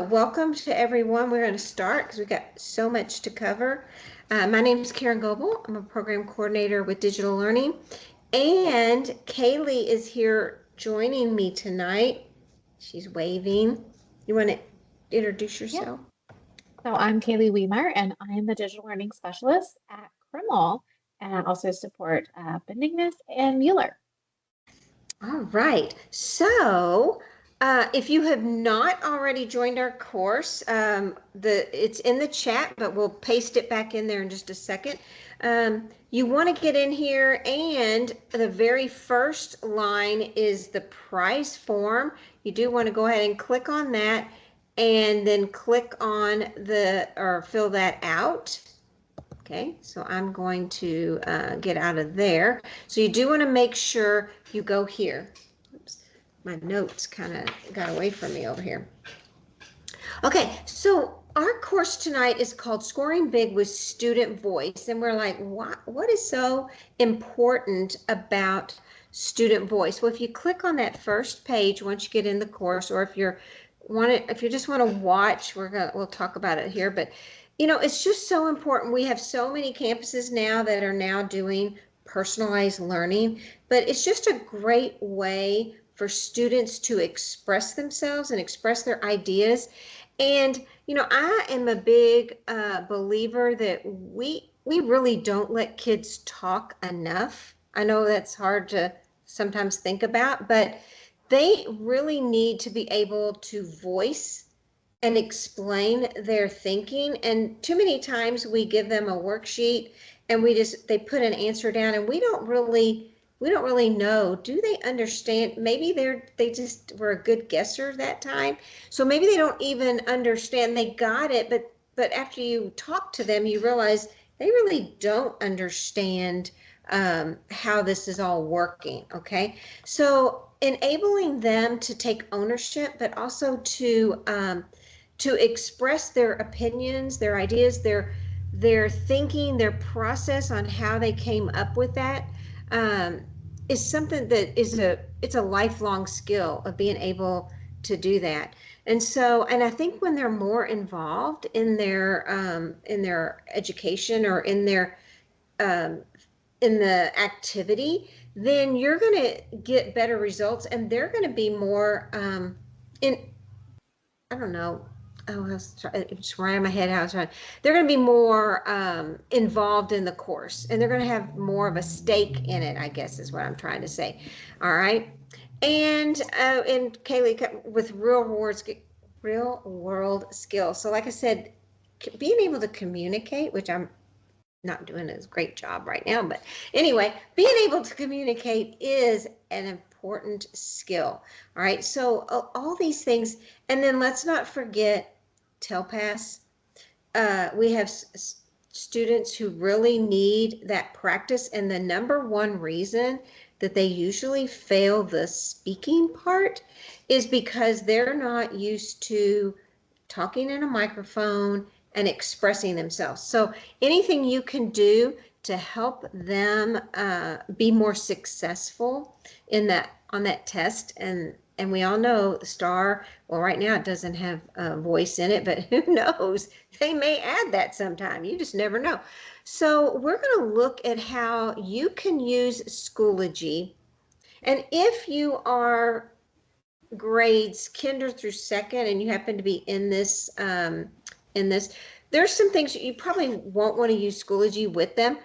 Welcome to everyone. We're going to start because we've got so much to cover. My name is Karen Goebel. I'm a program coordinator with digital learning. And Kaylee is here joining me tonight. She's waving. You want to introduce Yeah. yourself? So I'm Kaylee Weimer, and I am the digital learning specialist at Crimmel, and I also support Bendingness and Mueller. All right. So, if you have not already joined our course, it's in the chat, but we'll paste it back in there in just a second. You want to get in here, and the very first line is the prize form. You do want to go ahead and click on that, and then click on or fill that out. Okay, so I'm going to get out of there. So you do want to make sure you go here. Oops, my notes kind of got away from me over here. Okay, so our course tonight is called Scoring Big with Student Voice. And we're like, what is so important about student voice? Well, if you click on that first page once you get in the course, or if you just want to watch, we'll talk about it here, but it's just so important. We have so many campuses now that are now doing personalized learning, but it's just a great way for students to express themselves and express their ideas. And I am a big believer that we really don't let kids talk enough. I know that's hard to sometimes think about, but they really need to be able to voice and explain their thinking. And too many times we give them a worksheet and they put an answer down, and we don't really know, do they understand? Maybe they just were a good guesser that time, so maybe they don't even understand. They got it, but after you talk to them, you realize they really don't understand how this is all working. Okay, so enabling them to take ownership, but also to express their opinions, their ideas, their thinking, their process on how they came up with that, is something that it's a lifelong skill of being able to do that. And I think when they're more involved in their education, or in the activity, then you're going to get better results, and they're going to be more in I don't know. Oh, it's right in my head how it's trying. They're going to be more involved in the course, and they're going to have more of a stake in it, I guess is what I'm trying to say. All right. And Kaylee, with real world skills. So like I said, being able to communicate, which I'm not doing a great job right now, but anyway, being able to communicate is an important skill. All right, so all these things, and then let's not forget TELPAS. We have students who really need that practice, and the number one reason that they usually fail the speaking part is because they're not used to talking in a microphone and expressing themselves. So anything you can do to help them be more successful on that test, and we all know the STAR, well, right now it doesn't have a voice in it, but who knows? They may add that sometime. You just never know. So we're going to look at how you can use Schoology. And if you are grades kinder through second and you happen to be in this, there's some things you probably won't want to use Schoology with them.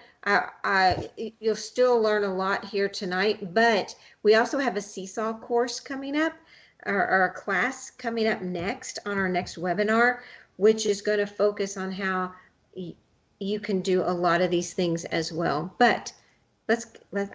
You'll still learn a lot here tonight, but we also have a Seesaw course coming up, or a class coming up next on our next webinar, which is going to focus on how you can do a lot of these things as well. But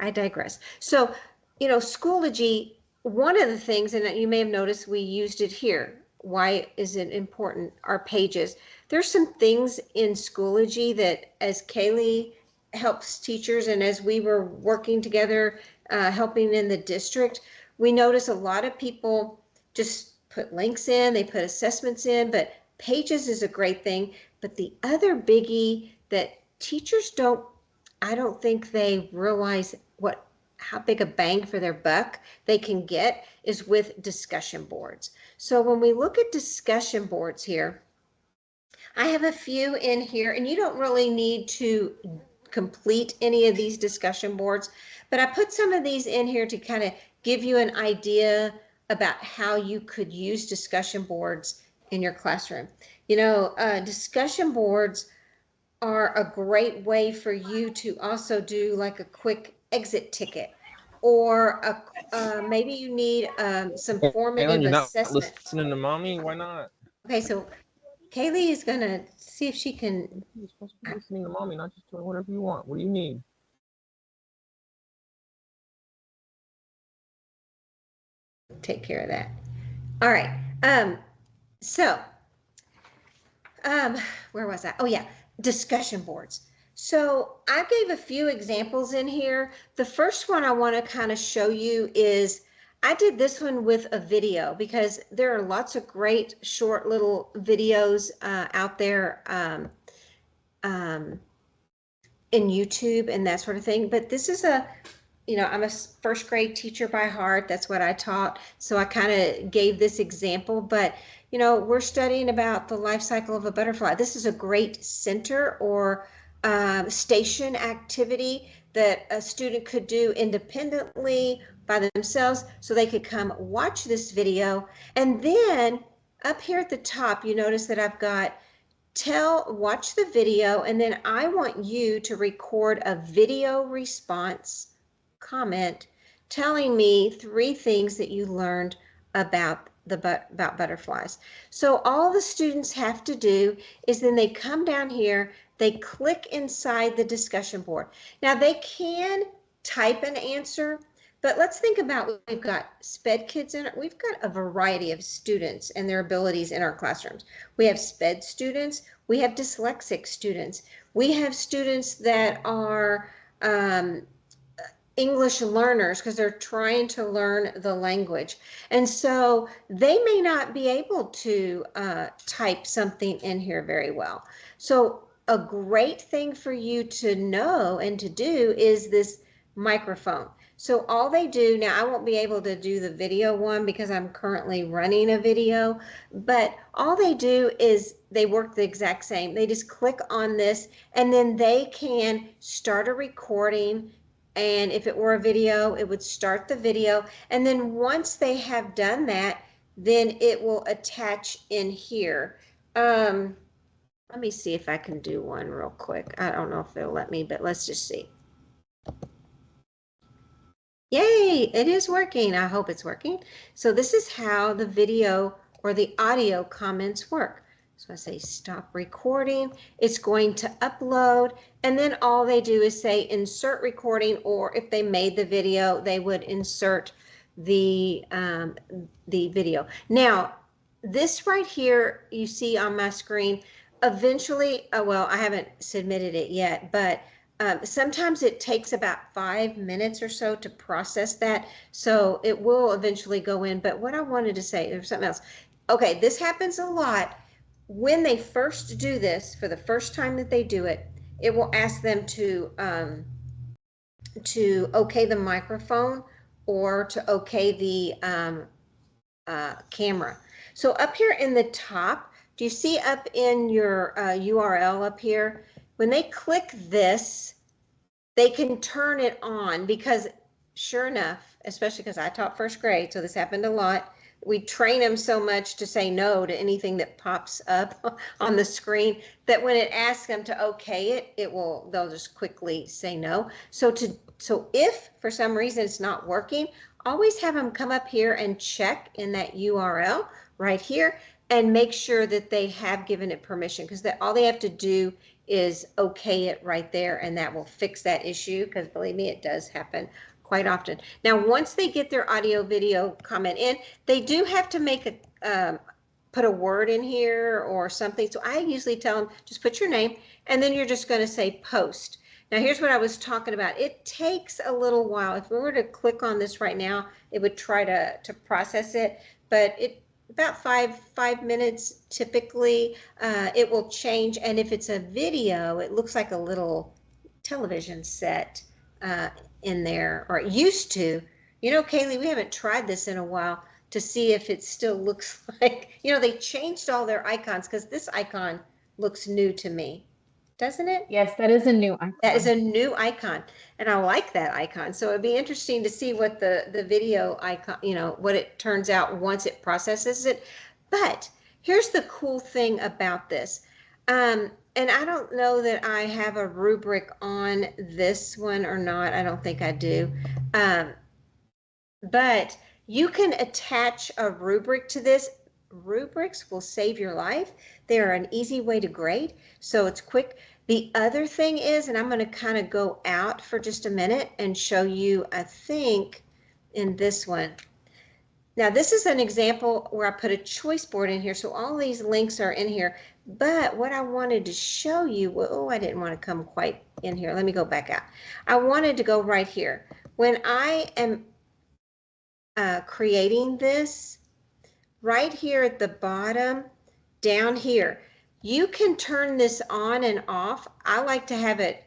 I digress. So, Schoology, one of the things, and you may have noticed we used it here. Why is it important? Our pages. There's some things in Schoology that, as Kaylee helps teachers, and as we were working together, helping in the district, we notice a lot of people just put links in, they put assessments in, but pages is a great thing. But the other biggie that teachers I don't think they realize what how big a bang for their buck they can get is with discussion boards. So when we look at discussion boards here, I have a few in here, and you don't really need to complete any of these discussion boards, but I put some of these in here to kind of give you an idea about how you could use discussion boards in your classroom. You know, discussion boards are a great way for you to also do like a quick exit ticket, or maybe you need some Kaylin, formative you're not assessment. listening to mommy? Why not? Okay, so Kaylee is gonna see if she can You're supposed to be listening to mommy, not just doing whatever you want. What do you need? take care of that. All right. So where was I? Oh yeah, discussion boards. So I gave a few examples in here. The first one I want to kind of show you is I did this one with a video because there are lots of great short little videos out there in YouTube and that sort of thing. But this is I'm a first grade teacher by heart. That's what I taught. So I kind of gave this example, but we're studying about the life cycle of a butterfly. This is a great center or station activity that a student could do independently by themselves, so they could come watch this video. And then up here at the top, you notice that I've got watch the video, and then I want you to record a video response comment telling me 3 things that you learned about butterflies. So all the students have to do is then they come down here, they click inside the discussion board. Now they can type an answer, but let's think about, we've got SPED kids in it. We've got a variety of students and their abilities in our classrooms. We have SPED students, we have dyslexic students, we have students that are English learners because they're trying to learn the language. And so they may not be able to type something in here very well. So a great thing for you to know and to do is this microphone. So all they do, now I won't be able to do the video one because I'm currently running a video, but all they do is they work the exact same. They just click on this and then they can start a recording. And if it were a video, it would start the video. And then once they have done that, then it will attach in here. Let me see if I can do one real quick. I don't know if it'll let me, but let's just see. Yay, it is working. I hope it's working. So this is how the video or the audio comments work. So I say stop recording, it's going to upload, and then all they do is say insert recording, or if they made the video, they would insert the video. Now, this right here you see on my screen, eventually, well, I haven't submitted it yet, but sometimes it takes about 5 minutes or so to process that, so it will eventually go in. But what I wanted to say, there's something else. Okay, this happens a lot. When they first do this, for the first time that they do it, it will ask them to okay the microphone or to okay the camera. So up here in the top, do you see up in your URL up here, when they click this, they can turn it on, because sure enough, especially because I taught first grade, so this happened a lot, we train them so much to say no to anything that pops up on the screen that when it asks them to okay it, they'll just quickly say no. So if for some reason it's not working, always have them come up here and check in that URL right here and make sure that they have given it permission, because all they have to do is okay it right there, and that will fix that issue, because believe me, it does happen quite often. Now, once they get their audio video comment in, they do have to make put a word in here or something. So I usually tell them, just put your name, and then you're just going to say post. Now, here's what I was talking about. It takes a little while. If we were to click on this right now, it would try to process it, but about five minutes typically. It will change, and if it's a video, it looks like a little television set in there, or it used to. You know, Kaylee, we haven't tried this in a while to see if it still looks like, you know, they changed all their icons because this icon looks new to me, doesn't it? Yes, that is a new That is icon. a new icon, and I like that icon. So it'd be interesting to see what the video icon, you know, what it turns out once it processes it. But here's the cool thing about this. And I don't know that I have a rubric on this one or not. I don't think I do. Um, but you can attach a rubric to this. Rubrics will save your life. They are an easy way to grade, so it's quick. The other thing is, and I'm going to kind of go out for just a minute and show you, I think, in this one. Now, this is an example where I put a choice board in here, so all these links are in here. But what I wanted to show you, oh, I didn't want to come quite in here. Let me go back out. I wanted to go right here. When I am creating this, right here at the bottom, down here, you can turn this on and off. I like to have it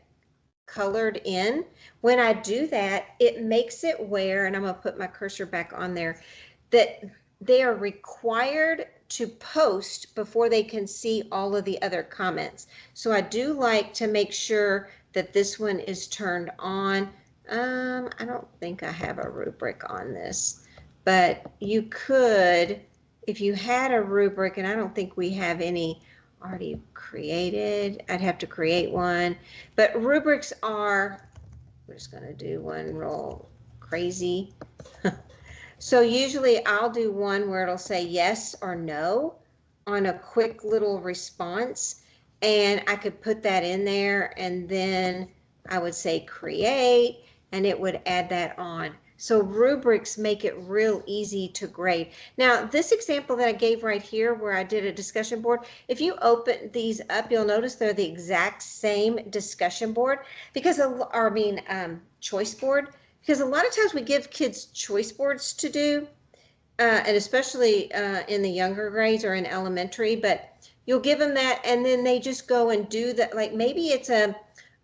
colored in. When I do that, it makes it where, and I'm going to put my cursor back on there, that they are required to post before they can see all of the other comments. So I do like to make sure that this one is turned on. I don't think I have a rubric on this, but you could, if you had a rubric, and I don't think we have any already created. I'd have to create one, but rubrics are, we're just going to do one real crazy. So usually I'll do one where it'll say yes or no on a quick little response, and I could put that in there, and then I would say create, and it would add that on. So rubrics make it real easy to grade. Now, this example that I gave right here where I did a discussion board, if you open these up, you'll notice they're the exact same discussion board because, choice board, because a lot of times we give kids choice boards to do, and especially in the younger grades or in elementary, but you'll give them that and then they just go and do that. Like maybe it's a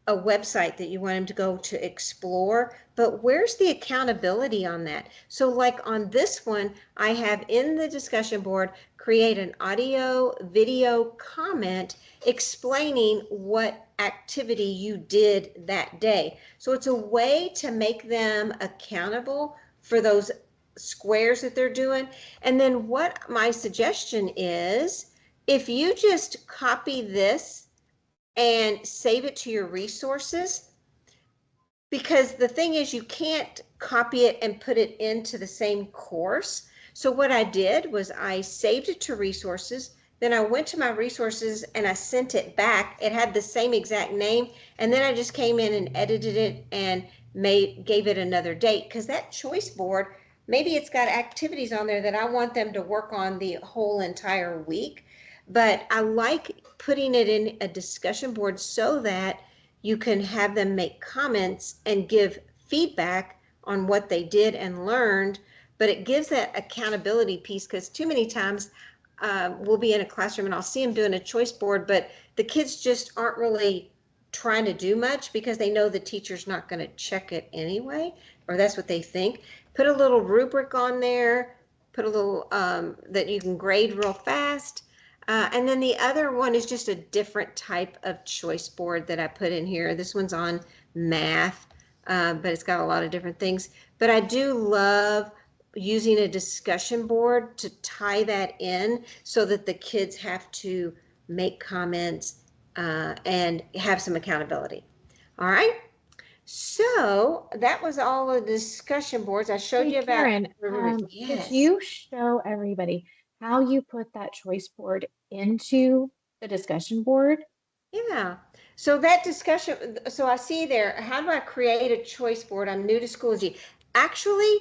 website that you want them to go to explore, but where's the accountability on that? So like on this one, I have in the discussion board, create an audio video comment explaining what activity you did that day. So it's a way to make them accountable for those squares that they're doing. And then what my suggestion is, if you just copy this and save it to your resources, because the thing is you can't copy it and put it into the same course. So what I did was I saved it to resources, then I went to my resources and I sent it back. It had the same exact name, and then I just came in and edited it and gave it another date, because that choice board, maybe it's got activities on there that I want them to work on the whole entire week. But I like putting it in a discussion board so that you can have them make comments and give feedback on what they did and learned, but it gives that accountability piece, because too many times we'll be in a classroom and I'll see them doing a choice board, but the kids just aren't really trying to do much because they know the teacher's not going to check it anyway, or that's what they think. Put a little rubric on there, put a little that you can grade real fast. And then the other one is just a different type of choice board that I put in here. This one's on math, but it's got a lot of different things. But I do love using a discussion board to tie that in so that the kids have to make comments and have some accountability. All right. So that was all the discussion boards. I showed Hey, you about. Karen, could Yes. you show everybody how you put that choice board into the discussion board? Yeah. So that discussion, so I see there, how do I create a choice board? I'm new to Schoology. Actually,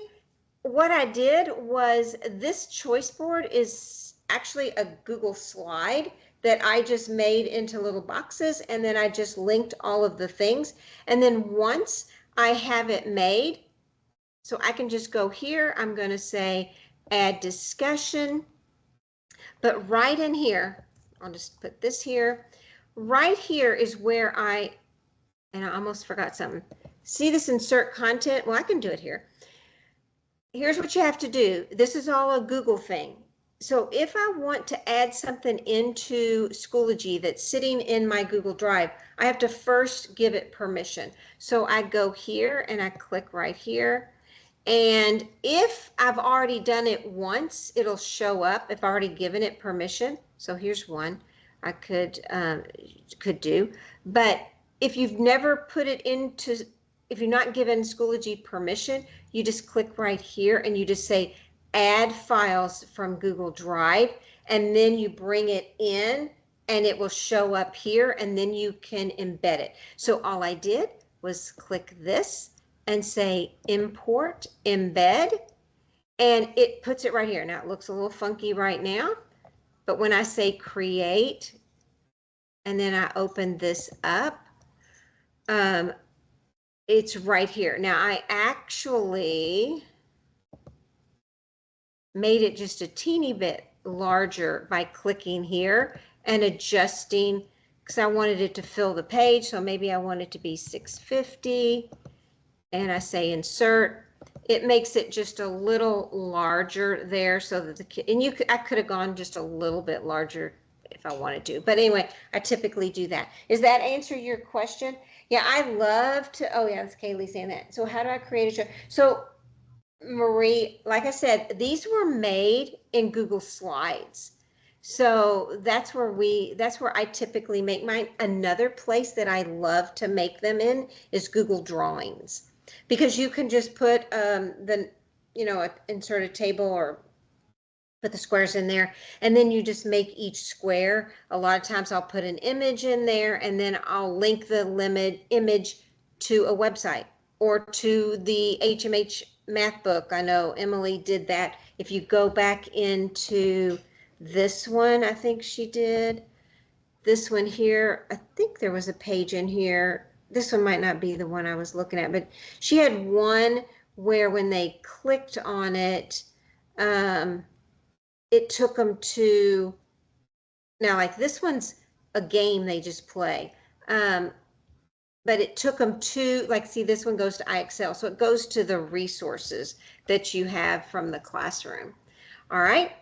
what I did was this choice board is actually a Google slide that I just made into little boxes, and then I just linked all of the things. And then once I have it made, so I can just go here, I'm going to say add discussion, but right in here, I'll just put this here. Right here is where and I almost forgot something. See this insert content? Well, I can do it here. Here's what you have to do. This is all a Google thing. So if I want to add something into Schoology that's sitting in my Google Drive, I have to first give it permission. So I go here and I click right here. And if I've already done it once, it'll show up if I've already given it permission. So here's one I could do. But if you've never put it into, if you're not given Schoology permission, you just click right here and you just say add files from Google Drive, and then you bring it in and it will show up here, and then you can embed it. So all I did was click this and say import embed, and it puts it right here. Now it looks a little funky right now, but when I say create and then I open this up, it's right here. Now I actually made it just a teeny bit larger by clicking here and adjusting, because I wanted it to fill the page. So maybe I want it to be 650, and I say insert. It makes it just a little larger there so that the kid, and I could have gone just a little bit larger if I wanted to. But anyway, I typically do that. Does that answer your question? Yeah, I love to, oh yeah, that's Kaylee saying that. So how do I create a show? So Marie, like I said, these were made in Google Slides. So that's where I typically make mine. Another place that I love to make them in is Google Drawings, because you can just put insert a table or put the squares in there, and then you just make each square. A lot of times I'll put an image in there, and then I'll link the image to a website or to the HMH math book. I know Emily did that. If you go back into this one, I think she did this one here. I think there was a page in here. This one might not be the one I was looking at, but she had one where when they clicked on it, it took them to, now like this one's a game they just play. But it took them to, like, see, this one goes to IXL. So it goes to the resources that you have from the classroom. All right.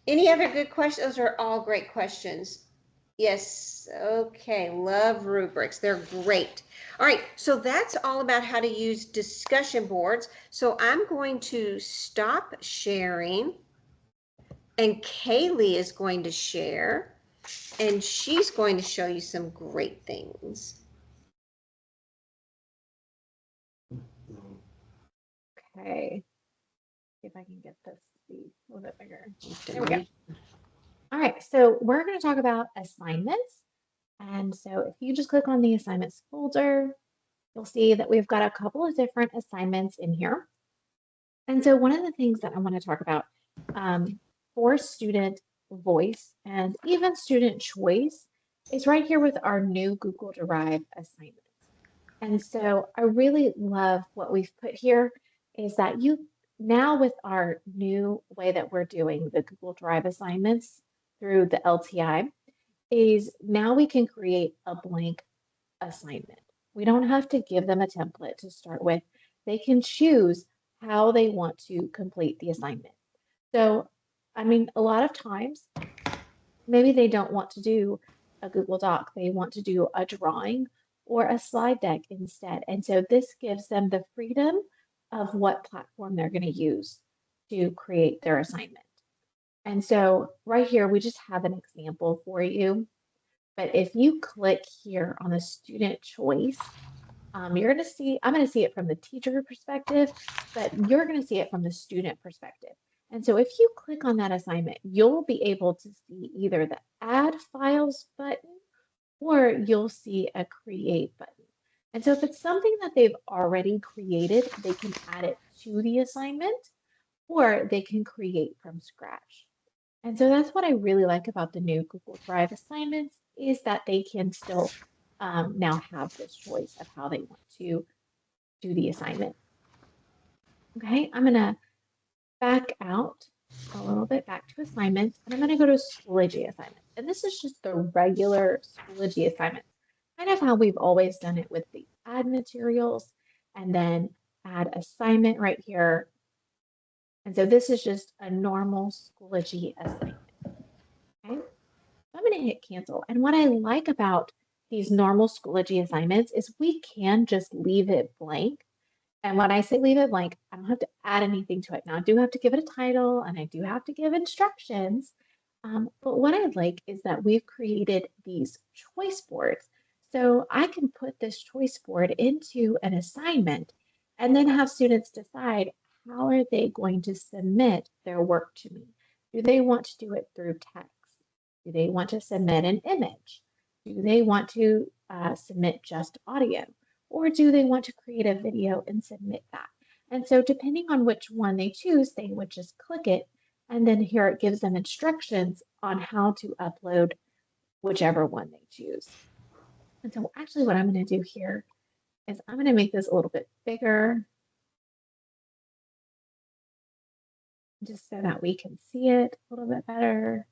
Any other good questions? Those are all great questions. Yes. Okay. Love rubrics. They're great. All right. So that's all about how to use discussion boards. So I'm going to stop sharing, and Kaylee is going to share, and she's going to show you some great things. Okay. See if I can get this to be a little bit bigger. There we go. All right, so we're going to talk about assignments. And so if you just click on the assignments folder, you'll see that we've got a couple of different assignments in here. And so one of the things that I want to talk about for student voice and even student choice is right here with our new Google Drive assignments. And so I really love what we've put here is that you now with our new way that we're doing the Google Drive assignments through the LTI is now we can create a blank assignment. We don't have to give them a template to start with. They can choose how they want to complete the assignment. So, I mean, a lot of times, maybe they don't want to do a Google Doc. They want to do a drawing or a slide deck instead. And so this gives them the freedom of what platform they're going to use to create their assignment. And so right here, we just have an example for you. But if you click here on the student choice, you're going to see, I'm going to see it from the teacher perspective, but you're going to see it from the student perspective. And so if you click on that assignment, you'll be able to see either the add files button or you'll see a create button. And so if it's something that they've already created, they can add it to the assignment or they can create from scratch. And so that's what I really like about the new Google Drive assignments is that they can still now have this choice of how they want to do the assignment. Okay, I'm going to back out a little bit back to assignments, and I'm going to go to Schoology assignments. And this is just the regular Schoology assignments, kind of how we've always done it with the add materials. and then add assignment right here. And so this is just a normal Schoology assignment. Okay, so I'm going to hit cancel. And what I like about these normal Schoology assignments is we can just leave it blank. And when I say leave it blank, I don't have to add anything to it. Now, I do have to give it a title and I do have to give instructions. But what I like is that we've created these choice boards. So I can put this choice board into an assignment and then have students decide how are they going to submit their work to me. Do they want to do it through text? Do they want to submit an image? Do they want to submit just audio? Or do they want to create a video and submit that? And so depending on which one they choose, they would just click it. And then here it gives them instructions on how to upload whichever one they choose. And so actually what I'm going to do here is I'm going to make this a little bit bigger just so that we can see it a little bit better.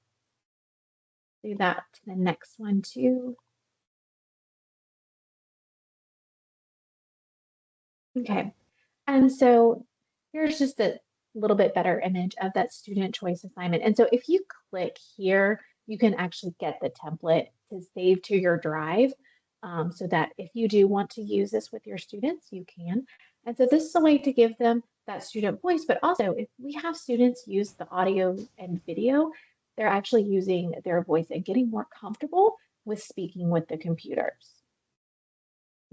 Do that to the next one too. Okay, and so here's just a little bit better image of that student choice assignment. And so if you click here, you can actually get the template to save to your drive so that if you do want to use this with your students, you can. And so this is a way to give them that student voice, but also if we have students use the audio and video, they're actually using their voice and getting more comfortable with speaking with the computers.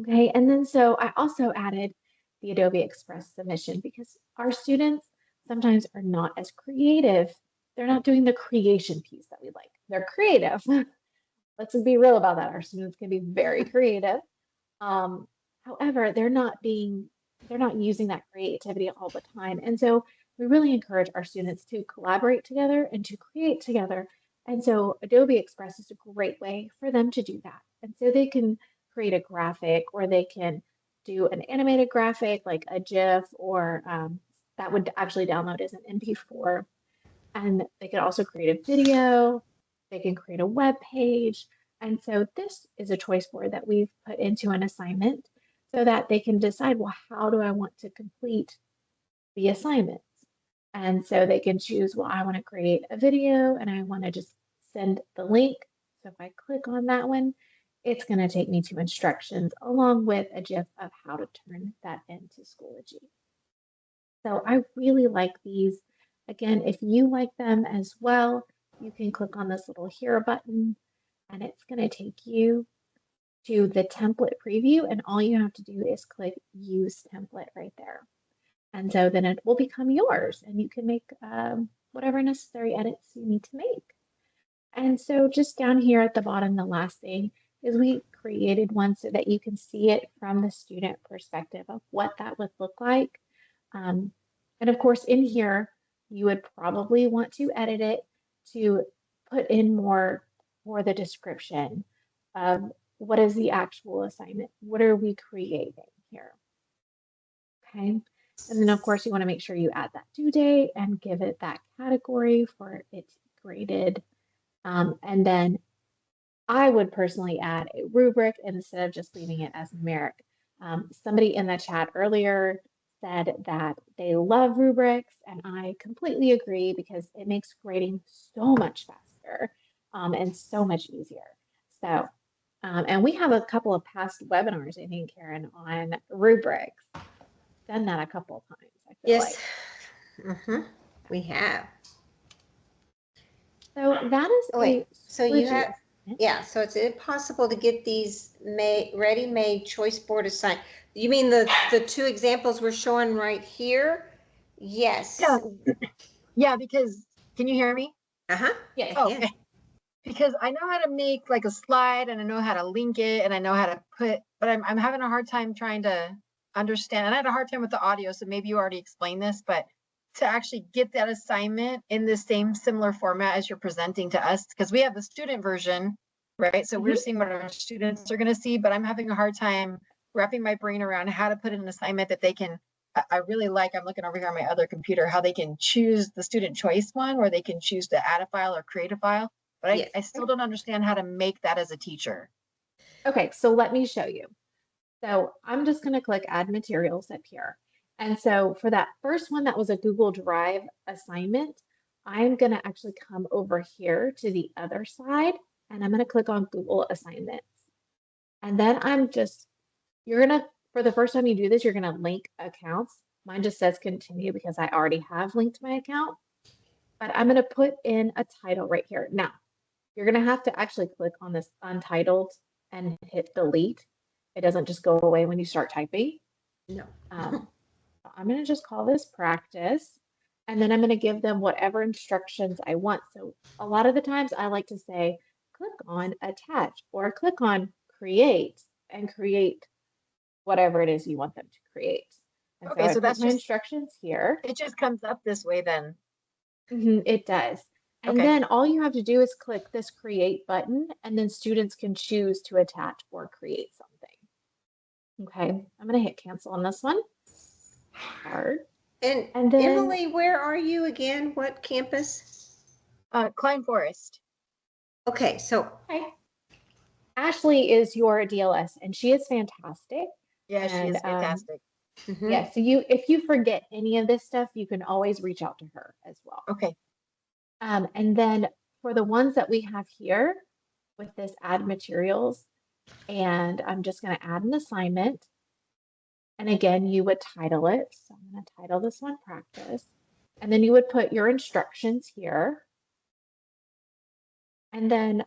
Okay, and then so I also added the Adobe Express submission because our students sometimes are not as creative. They're not doing the creation piece that we like. They're creative. Let's be real about that. Our students can be very creative. However, they're not using that creativity all the time. And so we really encourage our students to collaborate together and to create together. And so Adobe Express is a great way for them to do that. And so they can create a graphic or they can do an animated graphic like a GIF or that would actually download as an MP4. And they can also create a video, they can create a web page. And so this is a choice board that we've put into an assignment so that they can decide, well, how do I want to complete the assignments? And so they can choose, well, I want to create a video and I want to just send the link. So if I click on that one, it's going to take me to instructions along with a GIF of how to turn that into Schoology. So I really like these. Again, if you like them as well, you can click on this little here button and it's going to take you to the template preview. And all you have to do is click use template right there. And so then it will become yours and you can make whatever necessary edits you need to make. And so just down here at the bottom, the last thing is we created one so that you can see it from the student perspective of what that would look like. And of course, in here, you would probably want to edit it to put in more for the description of what is the actual assignment? What are we creating here? Okay. And then of course you want to make sure you add that due date and give it that category for it's graded. And then I would personally add a rubric instead of just leaving it as numeric. Somebody in the chat earlier said that they love rubrics, and I completely agree because it makes grading so much faster and so much easier. So, and we have a couple of past webinars, I think, Karen, on rubrics. Done that a couple of times, I feel Yes. like. We have. So that is wait, so you Schoology. have, yeah, so it's impossible to get these ready-made choice board assigned. You mean the two examples we're showing right here? Yes. Yeah. Yeah, because can you hear me? Uh-huh. Yes. Oh, okay. Because I know how to make like a slide and I know how to link it and I know how to put, but I'm having a hard time trying to understand. And I had a hard time with the audio, so maybe you already explained this, but to actually get that assignment in the same similar format as you're presenting to us, because we have the student version, right? So we're seeing what our students are going to see, but I'm having a hard time wrapping my brain around how to put in an assignment that they can. I really like, I'm looking over here on my other computer, how they can choose the student choice one where they can choose to add a file or create a file. But Yes. I still don't understand how to make that as a teacher. Okay, so let me show you. So I'm just going to click add materials up here. And so for that first one that was a Google Drive assignment, I'm going to actually come over here to the other side and I'm going to click on Google Assignments. And then you're going to, for the first time you do this, you're going to link accounts. Mine just says continue because I already have linked my account. But I'm going to put in a title right here. Now, you're going to have to actually click on this untitled and hit delete. It doesn't just go away when you start typing. No. I'm going to just call this practice. And then I'm going to give them whatever instructions I want. So a lot of the times I like to say, click on attach or click on create and create whatever it is you want them to create. And Okay, I so put that's my just, instructions here. it just comes up this way then. It does. And Okay. then all you have to do is click this create button and then students can choose to attach or create something. Okay, I'm going to hit cancel on this one. Hard. And And then Emily, where are you again? What campus? Klein Forest. Okay, so okay. Ashley is your DLS and she is fantastic. Yeah, she And is fantastic. yeah, so if you forget any of this stuff, you can always reach out to her as well. Okay. And then for the ones that we have here with this add materials, and I'm just going to add an assignment. And again, you would title it. So I'm going to title this one practice. And then you would put your instructions here. And then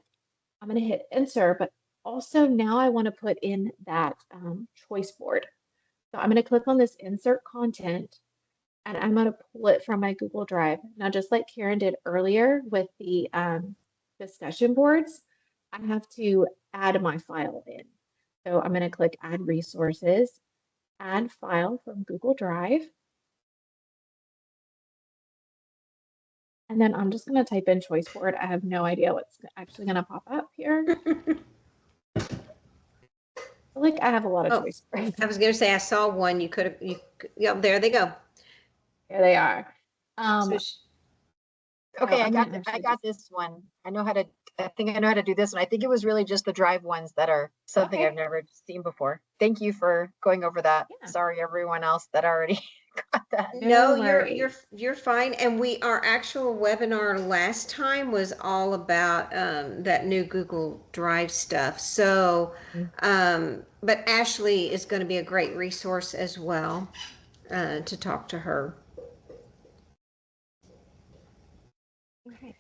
I'm going to hit enter, but also now I want to put in that choice board. So I'm going to click on this insert content and I'm going to pull it from my Google Drive. Now, just like Karen did earlier with the discussion boards, I have to add my file in. So I'm going to click add resources, add file from Google Drive. And then I'm just going to type in choice board. I have no idea what's actually going to pop up here. I feel like I have a lot of choice boards. I was going to say I saw one. You could have. Yeah, there they go. Here they are. Okay, I got this one. I think I know how to do this one. I think it was really just the drive ones that are something Okay. I've never seen before. Thank you for going over that. Yeah. Sorry, everyone else that already got that. No, No you're fine. And our actual webinar last time was all about that new Google Drive stuff. So, but Ashley is going to be a great resource as well to talk to her. Okay.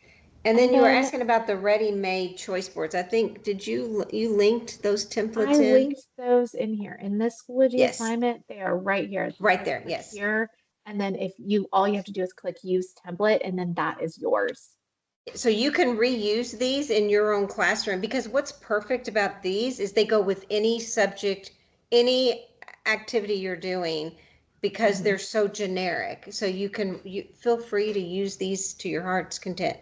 And then you were asking about the ready-made choice boards. I think, did you linked those templates in? I linked those in here. In this Schoology Yes. assignment, they are right here. Right there, yes. Here. And then all you have to do is click use template and then that is yours. So you can reuse these in your own classroom because what's perfect about these is they go with any subject, any activity you're doing because they're so generic. So you feel free to use these to your heart's content.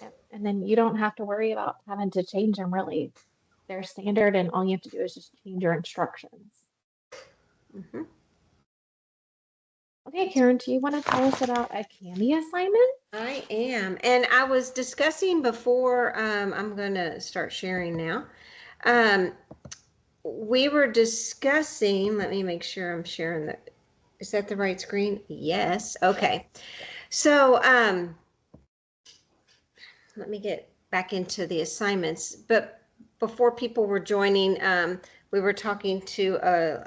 Yep. And then you don't have to worry about having to change them really. They're standard and all you have to do is just change your instructions. Okay, Karen, do you want to tell us about a Candy assignment? I am. And I was discussing before, I'm going to start sharing now. We were discussing, let me make sure I'm sharing is that the right screen? Yes. Okay. So, let me get back into the assignments. But before people were joining, we were talking to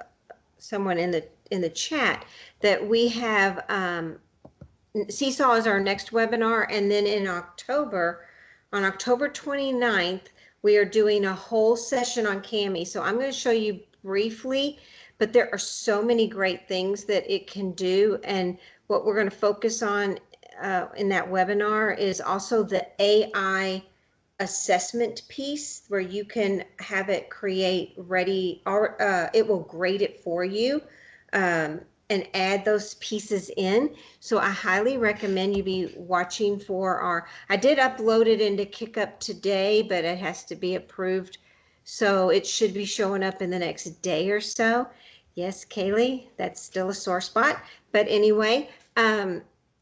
someone in the chat that we have Seesaw is our next webinar, and then in October, on October 29th, we are doing a whole session on Cami. So I'm going to show you briefly, but there are so many great things that it can do, and what we're going to focus on in that webinar is also the AI assessment piece where you can have it create ready, or it will grade it for you and add those pieces in. So I highly recommend you be watching for I did upload it into KickUp today, but it has to be approved. So it should be showing up in the next day or so. Yes, Kaylee, that's still a sore spot. But anyway,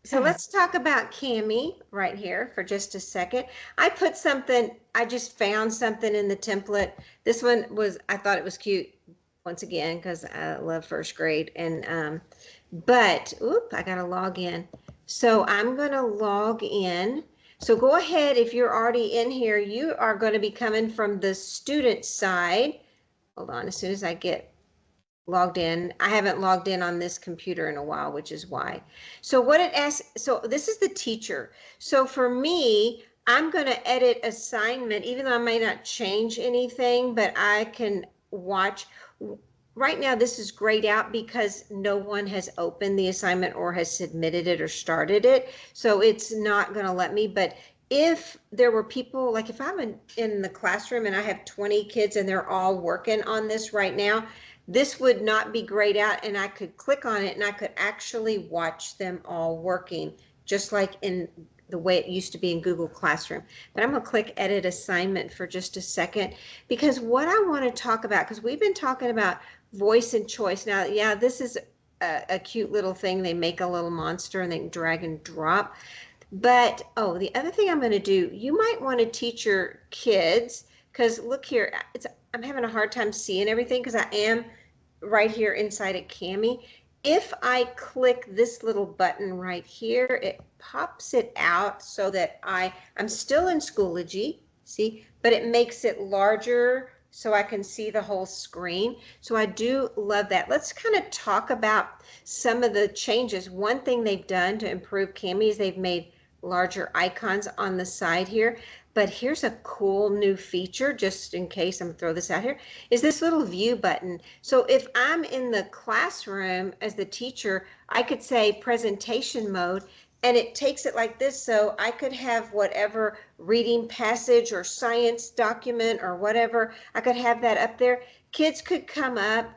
so let's talk about Cami right here for just a second. I just found something in the template. This one I thought it was cute. once again, because I love first grade. And but I gotta log in. So I'm gonna log in. So go ahead, if you're already in here, you are going to be coming from the student side. Hold on, as soon as I get logged in. I haven't logged in on this computer in a while, which is why. So what it asks, so this is the teacher. So for me, I'm going to edit assignment, even though I may not change anything, but I can watch. Right now, this is grayed out because no one has opened the assignment or has submitted it or started it. So it's not going to let me, but if there were people, like if I'm in the classroom and I have 20 kids and they're all working on this right now, this would not be grayed out, and I could click on it and I could actually watch them all working, just like in the way it used to be in Google Classroom. But I'm going to click edit assignment for just a second, because what I want to talk about, because we've been talking about voice and choice. Now, yeah, this is a cute little thing. They make a little monster and they can drag and drop. But, oh, the other thing I'm going to do, you might want to teach your kids, because look here, I'm having a hard time seeing everything because I am right here inside of Cami. If I click this little button right here, it pops it out so that I'm still in Schoology, see, but it makes it larger so I can see the whole screen. So I do love that. Let's kind of talk about some of the changes. One thing they've done to improve Cami is they've made larger icons on the side here. But here's a cool new feature, just in case I'm gonna throw this out here, is this little view button. So if I'm in the classroom as the teacher, I could say presentation mode, and it takes it like this. So I could have whatever reading passage or science document or whatever, I could have that up there. Kids could come up.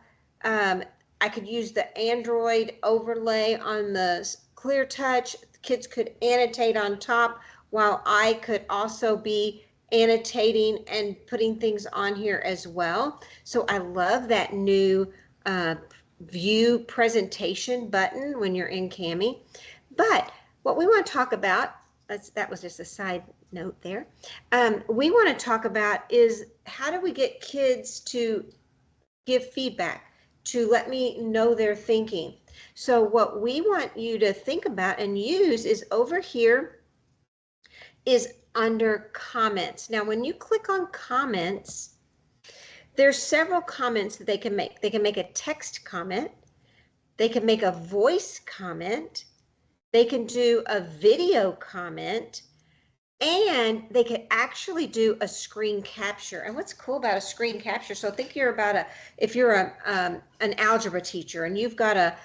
I could use the Android overlay on the Clear Touch. Kids could annotate on top, while I could also be annotating and putting things on here as well. So I love that new view presentation button when you're in Cami. But what we want to talk about, that was just a side note there. We want to talk about is how do we get kids to give feedback, to let me know their thinking. So what we want you to think about and use is over here is under comments. Now, when you click on comments, there's several comments that they can make. They can make a text comment. They can make a voice comment. They can do a video comment, and they could actually do a screen capture. And what's cool about a screen capture, so think you're about if you're an algebra teacher and you've got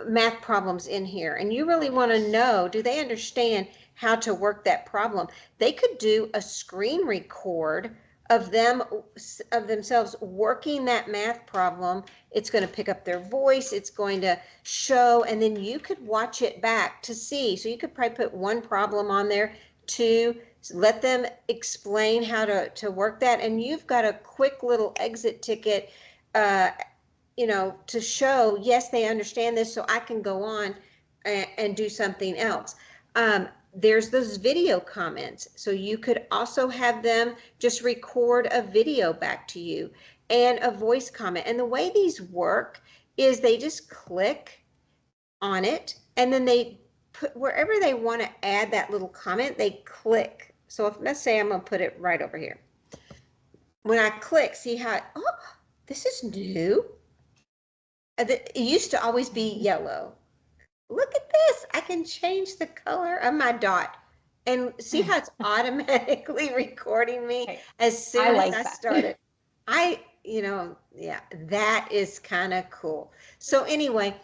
math problems in here and you really want to know, do they understand how to work that problem? They could do a screen record of themselves working that math problem. It's going to pick up their voice, it's going to show, and then you could watch it back to see. So you could probably put one problem on there to let them explain how to work that, and you've got a quick little exit ticket to show, yes, they understand this, so I can go on and do something else. There's those video comments. So you could also have them just record a video back to you and a voice comment. And the way these work is they just click on it, and then they put wherever they want to add that little comment, they click. So if, let's say I'm going to put it right over here. When I click, see how, this is new. It used to always be yellow. Look at this. I can change the color of my dot. And see how it's automatically recording me as soon as I started. Yeah, that is kind of cool. So anyway,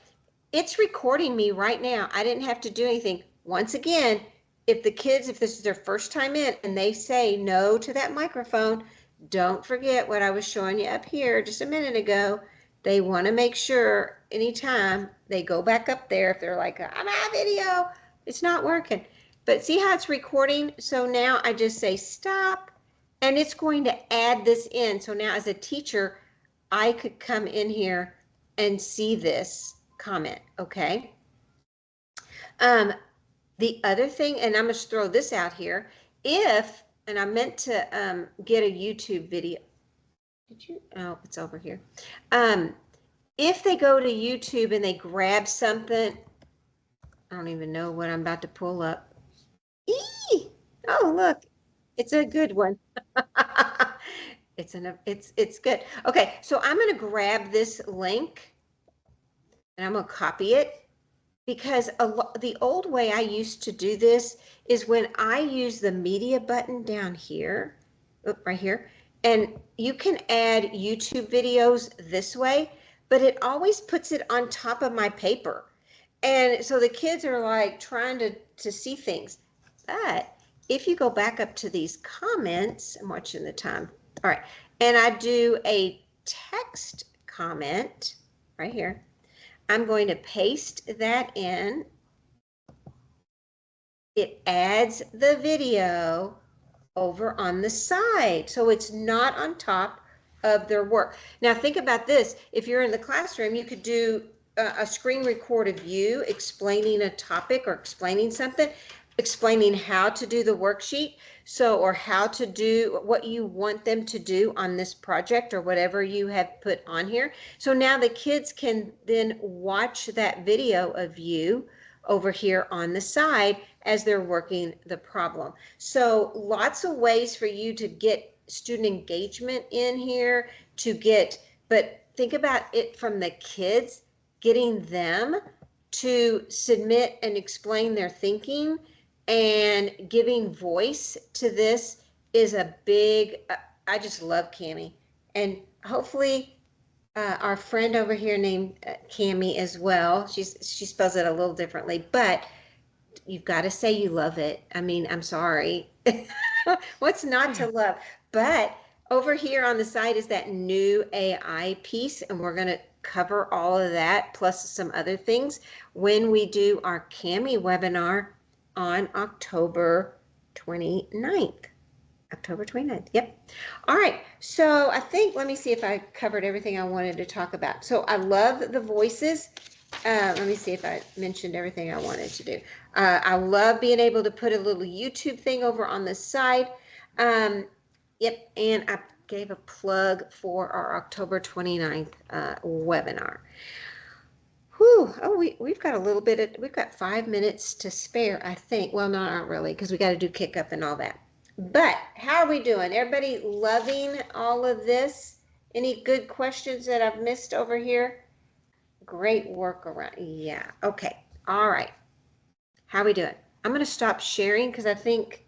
it's recording me right now. I didn't have to do anything. Once again, if this is their first time in and they say no to that microphone, don't forget what I was showing you up here just a minute ago. They want to make sure anytime they go back up there, if they're like, I'm on video, it's not working. But see how it's recording? So now I just say stop, and it's going to add this in. So now as a teacher, I could come in here and see this comment, okay? The other thing, and I'm going to throw this out here, and I meant to get a YouTube video. did you? Oh, it's over here. If they go to YouTube and they grab something, I don't even know what I'm about to pull up. Eee! Oh, look, it's a good one. It's good. Okay, so I'm going to grab this link and I'm going to copy it because the old way I used to do this is when I use the media button down here, right here, and you can add YouTube videos this way, but it always puts it on top of my paper. And so the kids are like trying to see things. But if you go back up to these comments, I'm watching the time. All right. And I do a text comment right here. I'm going to paste that in. It adds the video over on the side. So it's not on top of their work. Now think about this. If you're in the classroom, you could do a screen record of you explaining a topic or explaining something, explaining how to do the worksheet. So, or how to do what you want them to do on this project or whatever you have put on here. So now the kids can then watch that video of you over here on the side as they're working the problem. So lots of ways for you to get student engagement in here but think about it from the kids, getting them to submit and explain their thinking and giving voice to this is a big, I just love Cami. And hopefully our friend over here named Cami as well. She spells it a little differently, but you've got to say you love it. I mean, I'm sorry. What's not to love? But over here on the side is that new AI piece, and we're going to cover all of that plus some other things when we do our Cami webinar on October 29th. October 29th. Yep. All right. So I think, let me see if I covered everything I wanted to talk about. So I love the voices. Let me see if I mentioned everything I wanted to do. I love being able to put a little YouTube thing over on the side. Yep. And I gave a plug for our October 29th webinar. Whew. Oh, we've got a little bit we've got 5 minutes to spare, I think. Well, not really, because we got to do kick up and all that. But how are we doing? Everybody loving all of this? Any good questions that I've missed over here? Great work around. Yeah. Okay. All right. How are we doing? I'm going to stop sharing because I think,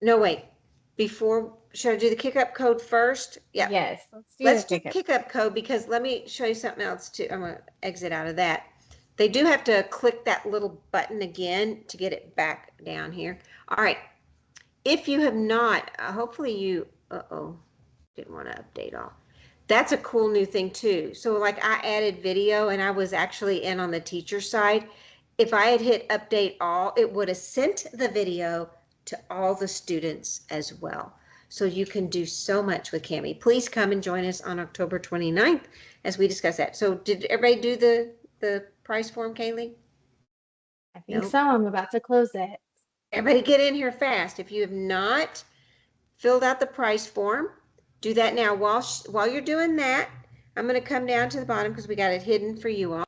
no, wait. Should I do the kick up code first? Yeah. Yes. Let's do kick up code because let me show you something else too. I'm going to exit out of that. They do have to click that little button again to get it back down here. All right. If you have not, hopefully you, didn't want to update all. That's a cool new thing too. So like I added video and I was actually in on the teacher side. If I had hit update all, it would have sent the video to all the students as well. So you can do so much with Cami. Please come and join us on October 29th as we discuss that. So did everybody do the prize form, Kaylee? I think so. I'm about to close it. Everybody get in here fast. If you have not filled out the price form, do that now. While you're doing that, I'm going to come down to the bottom because we got it hidden for you all.